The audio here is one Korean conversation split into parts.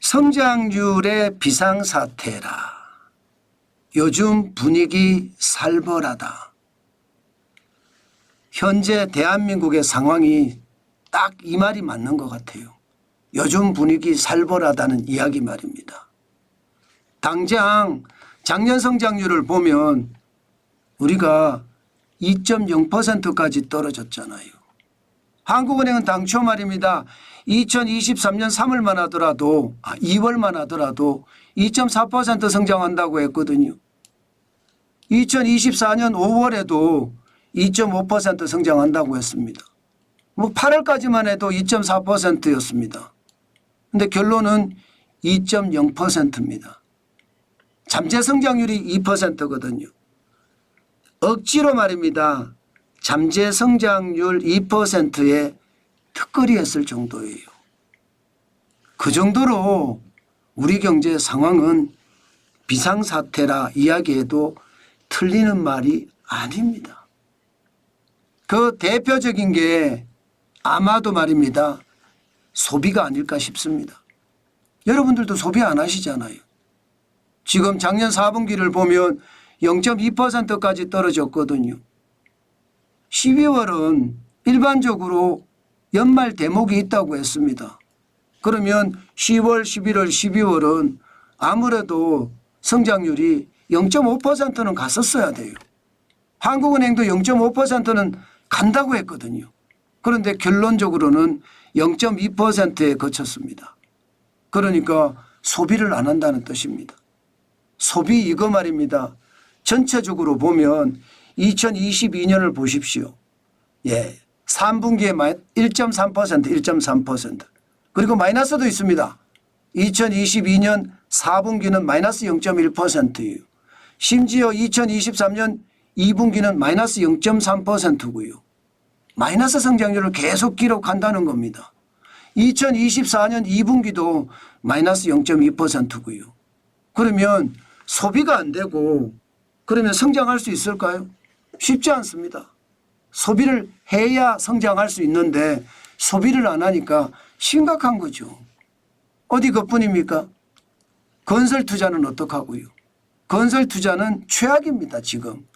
성장률의 비상사태라. 요즘 분위기 살벌하다. 현재 대한민국의 상황이 딱 이 말이 맞는 것 같아요. 요즘 분위기 살벌하다는 이야기 말입니다. 당장 작년 성장률을 보면 우리가 2.0%까지 떨어졌잖아요. 한국은행은 당초 말입니다. 2023년 3월만 하더라도 2월만 하더라도 2.4% 성장한다고 했거든요. 2024년 5월에도 2.5% 성장한다고 했습니다. 8월까지만 해도 2.4%였습니다. 그런데 결론은 2.0%입니다. 잠재 성장률이 2%거든요. 억지로 말입니다. 잠재 성장률 2%에 턱걸이 했을 정도예요. 그 정도로 우리 경제 상황은 비상사태라 이야기해도 틀리는 말이 아닙니다. 그 대표적인 게 아마도 말입니다. 소비가 아닐까 싶습니다. 여러분들도 소비 안 하시잖아요. 지금 작년 4분기를 보면 0.2%까지 떨어졌거든요. 12월은 일반적으로 연말 대목이 있다고 했습니다. 그러면 10월, 11월, 12월은 아무래도 성장률이 0.5%는 갔었어야 돼요. 한국은행도 0.5%는 간다고 했거든요. 그런데 결론적으로는 0.2%에 그쳤습니다. 그러니까 소비를 안 한다는 뜻입니다. 소비 이거 말입니다. 전체적으로 보면 2022년을 보십시오. 3분기에 1.3%, 1.3%. 그리고 마이너스도 있습니다. 2022년 4분기는 마이너스 0.1%예요. 심지어 2023년 2분기는 마이너스 0.3%고요. 마이너스 성장률을 계속 기록한다는 겁니다. 2024년 2분기도 마이너스 0.2%고요. 그러면 소비가 안 되고 그러면 성장할 수 있을까요? 쉽지 않습니다. 소비를 해야 성장할 수 있는데 소비를 안 하니까 심각한 거죠. 어디 그뿐입니까? 건설 투자는 어떡하고요? 건설 투자는 최악입니다. 지금.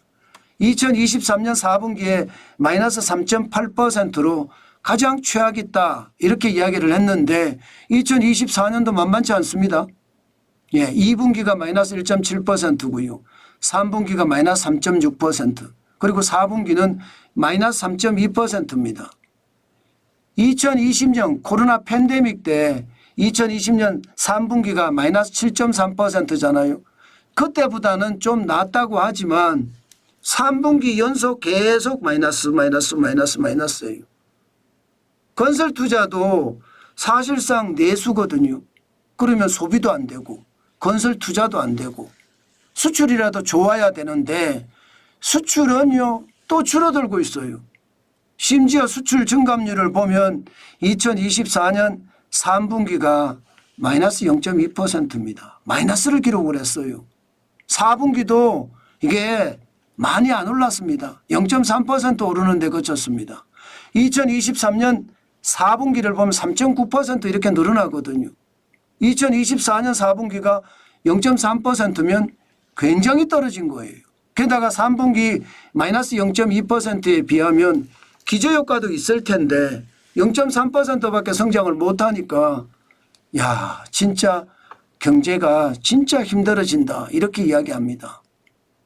2023년 4분기에 마이너스 3.8%로 가장 최악이다 이렇게 이야기를 했는데 2024년도 만만치 않습니다. 2분기가 마이너스 1.7%고요. 3분기가 마이너스 3.6% 그리고 4분기는 마이너스 3.2%입니다. 2020년 코로나 팬데믹 때 2020년 3분기가 마이너스 7.3%잖아요. 그때보다는 좀 낫다고 하지만 3분기 연속 계속 마이너스예요. 건설 투자도 사실상 내수거든요. 그러면 소비도 안 되고 건설 투자도 안 되고 수출이라도 좋아야 되는데 수출은요 또 줄어들고 있어요. 심지어 수출 증감률을 보면 2024년 3분기가 마이너스 0.2%입니다. 마이너스를 기록을 했어요. 4분기도 이게 많이 안 올랐습니다. 0.3% 오르는 데 그쳤습니다. 2023년 4분기를 보면 3.9% 이렇게 늘어나거든요. 2024년 4분기가 0.3%면 굉장히 떨어진 거예요. 게다가 3분기 마이너스 0.2%에 비하면 기저효과도 있을 텐데 0.3%밖에 성장을 못하니까 진짜 경제가 진짜 힘들어진다 이렇게 이야기합니다.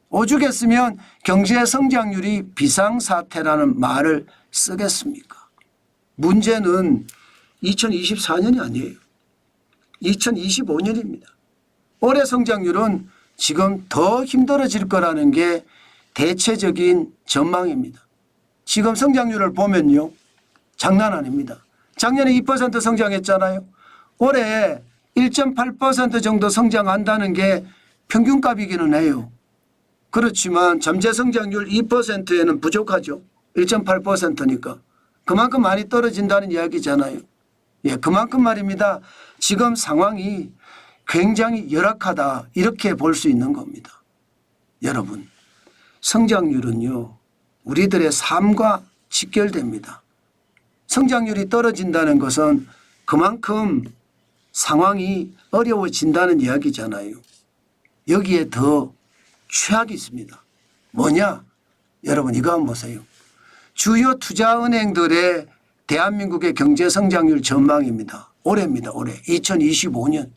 오죽했으면 경제 성장률이 비상사태라는 말을 쓰겠습니까? 문제는 2024년이 아니에요. 2025년입니다. 올해 성장률은 지금 더 힘들어질 거라는 게 대체적인 전망입니다. 지금 성장률을 보면요. 장난 아닙니다. 작년에 2% 성장했잖아요. 올해 1.8% 정도 성장한다는 게 평균값이기는 해요. 그렇지만 잠재 성장률 2%에는 부족하죠. 1.8%니까. 그만큼 많이 떨어진다는 이야기잖아요. 그만큼 말입니다. 지금 상황이 굉장히 열악하다 이렇게 볼 수 있는 겁니다. 여러분, 성장률은요. 우리들의 삶과 직결됩니다. 성장률이 떨어진다는 것은 그만큼 상황이 어려워진다는 이야기잖아요. 여기에 더 최악이 있습니다. 뭐냐? 여러분 이거 한번 보세요. 주요 투자은행들의 대한민국의 경제 성장률 전망입니다. 올해입니다. 올해 2025년.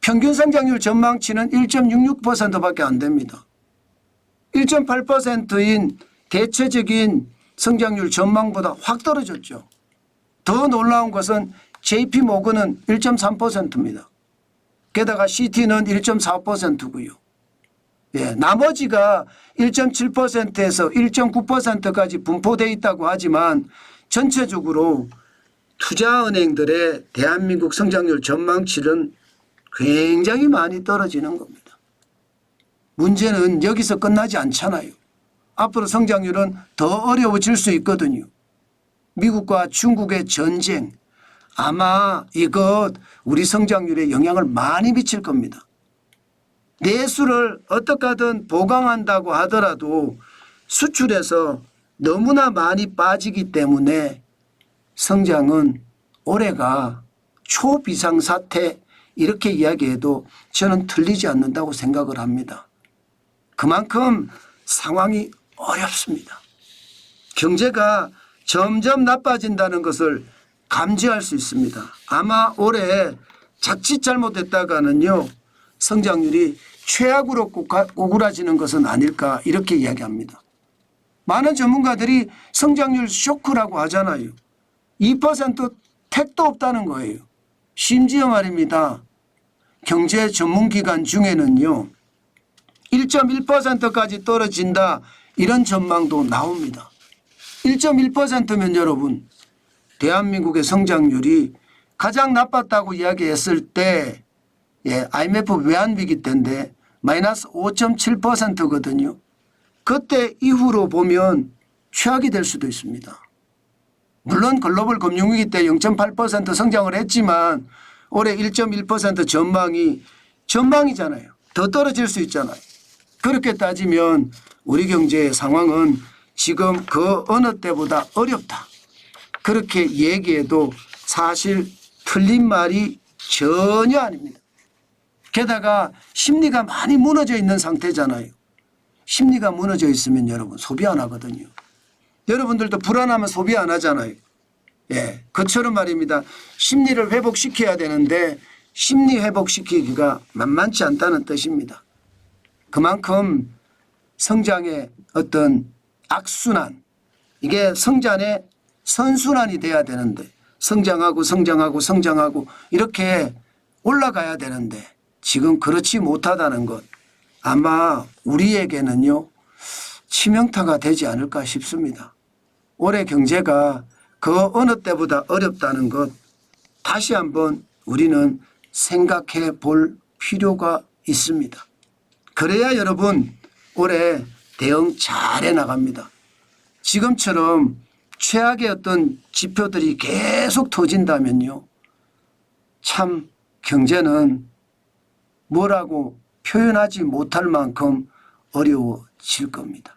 평균 성장률 전망치는 1.66%밖에 안 됩니다. 1.8%인 대체적인 성장률 전망보다 확 떨어졌죠. 더 놀라운 것은 JP모건은 1.3%입니다. 게다가 CT는 1.4%고요. 예, 나머지가 1.7%에서 1.9%까지 분포되어 있다고 하지만 전체적으로 투자은행들의 대한민국 성장률 전망치는 굉장히 많이 떨어지는 겁니다. 문제는 여기서 끝나지 않잖아요. 앞으로 성장률은 더 어려워질 수 있거든요. 미국과 중국의 전쟁 아마 이것 우리 성장률에 영향을 많이 미칠 겁니다. 내수를 어떻게 하든 보강한다고 하더라도 수출에서 너무나 많이 빠지기 때문에 성장은 올해가 초비상사태 이렇게 이야기해도 저는 틀리지 않는다고 생각을 합니다. 그만큼 상황이 어렵습니다. 경제가 점점 나빠진다는 것을 감지할 수 있습니다. 아마 올해 자칫 잘못했다가는요 성장률이 최악으로 오그라지는 것은 아닐까 이렇게 이야기합니다. 많은 전문가들이 성장률 쇼크라고 하잖아요. 2% 택도 없다는 거예요. 심지어 말입니다. 경제 전문기관 중에는요 1.1%까지 떨어진다 이런 전망도 나옵니다. 1.1%면 여러분 대한민국의 성장률이 가장 나빴다고 이야기했을 때 IMF 외환위기 때인데 마이너스 5.7%거든요. 그때 이후로 보면 최악이 될 수도 있습니다. 물론 글로벌 금융위기 때 0.8% 성장을 했지만 올해 1.1% 전망이잖아요. 더 떨어질 수 있잖아요. 그렇게 따지면 우리 경제의 상황은 지금 그 어느 때보다 어렵다. 그렇게 얘기해도 사실 틀린 말이 전혀 아닙니다. 게다가 심리가 많이 무너져 있는 상태잖아요. 심리가 무너져 있으면 여러분 소비 안 하거든요. 여러분들도 불안하면 소비 안 하잖아요. 예, 그처럼 말입니다. 심리를 회복시켜야 되는데 심리 회복시키기가 만만치 않다는 뜻입니다. 그만큼 성장의 어떤 악순환 이게 성장의 선순환이 돼야 되는데 성장하고 이렇게 올라가야 되는데 지금 그렇지 못하다는 것 아마 우리에게는요 치명타가 되지 않을까 싶습니다. 올해 경제가 그 어느 때보다 어렵다는 것 다시 한번 우리는 생각해 볼 필요가 있습니다. 그래야 여러분 올해 대응 잘해 나갑니다. 지금처럼 최악의 어떤 지표들이 계속 터진다면요. 참 경제는 뭐라고 표현하지 못할 만큼 어려워질 겁니다.